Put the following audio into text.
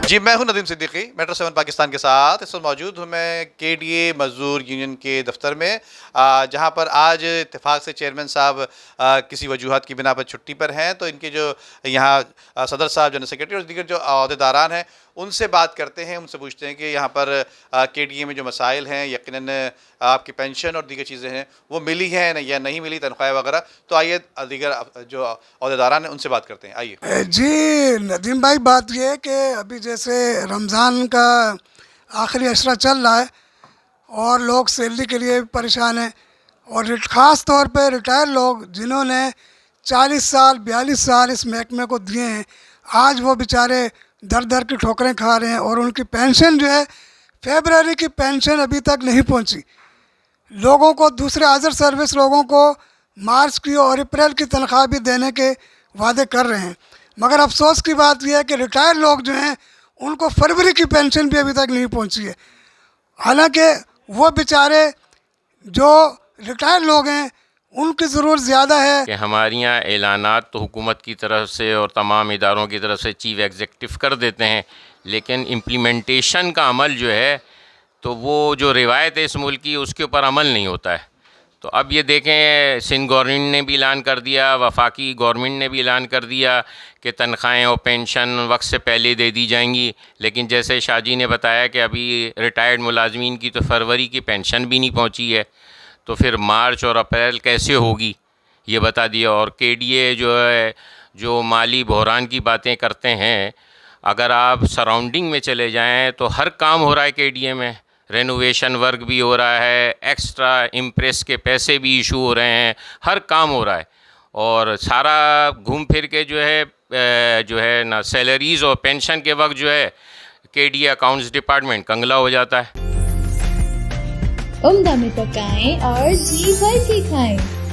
जी, मैं हूं नदीम सिद्दीकी, मेट्रो 7 पाकिस्तान के साथ। इस वक्त मौजूद हूं मैं केडीए मजदूर यूनियन के दफ्तर में, जहां पर आज इत्तेफाक से चेयरमैन साहब किसी वजूहत की बिना पर छुट्टी पर हैं। तो इनके जो यहाँ सदर साहब, जनरल सेक्रेटरी और दीगर जो अहदेदारान हैं, उनसे बात करते हैं, उनसे पूछते हैं कि यहाँ पर केडीए में जो मसाइल हैं, यकीनन आपकी पेंशन और दीगर चीज़ें हैं वो मिली हैं या नहीं मिली, तनख्वाह वगैरह। तो आइए दीगर जो अहदेदारान हैं उनसे बात करते हैं। आइए जी नदीम भाई, बात यह है कि अभी जैसे रमज़ान का आखिरी अशरा चल रहा है और लोग सैलरी के लिए भी परेशान हैं, और ख़ास तौर पे रिटायर लोग जिन्होंने 40 साल 42 साल इस महकमे को दिए हैं, आज वो बेचारे दर दर की ठोकरें खा रहे हैं। और उनकी पेंशन जो है, फेबररी की पेंशन अभी तक नहीं पहुंची। लोगों को, दूसरे अदर सर्विस लोगों को मार्च की और अप्रैल की तनख्वाह भी देने के वादे कर रहे हैं, मगर अफसोस की बात यह है कि रिटायर लोग जो हैं उनको फरवरी की पेंशन भी अभी तक नहीं पहुंची है। हालांकि वो बेचारे जो रिटायर लोग हैं उनकी ज़रूरत ज़्यादा है कि हमारे यहाँ ऐलानात तो हुकूमत की तरफ से और तमाम इदारों की तरफ से चीफ एग्जेक्टिव कर देते हैं, लेकिन इम्प्लीमेंटेशन का अमल जो है, तो वो जो रिवायत है इस मुल्क की, उसके ऊपर अमल नहीं होता है। तो अब ये देखें, सिंध गवर्नमेंट ने भी ऐलान कर दिया, वफाकी गवर्नमेंट ने भी ऐलान कर दिया कि तनख्वाहें और पेंशन वक्त से पहले दे दी जाएंगी, लेकिन जैसे शाहजी ने बताया कि अभी रिटायर्ड मुलाजमीन की तो फरवरी की पेंशन भी नहीं पहुंची है, तो फिर मार्च और अप्रैल कैसे होगी, ये बता दिया। और केडीए जो है, जो माली बहरान की बातें करते हैं, अगर आप सराउंडिंग में चले जाएं तो हर काम हो रहा है केडीए में, रेनोवेशन वर्क भी हो रहा है, एक्स्ट्रा इम्प्रेस के पैसे भी इशू हो रहे हैं, हर काम हो रहा है। और सारा घूम फिर के जो है ना, सैलरीज़ और पेंशन के वक्त जो है केडीए अकाउंट्स डिपार्टमेंट कंगला हो जाता है। उम्दा में पकाएं और जी भर के खाएं।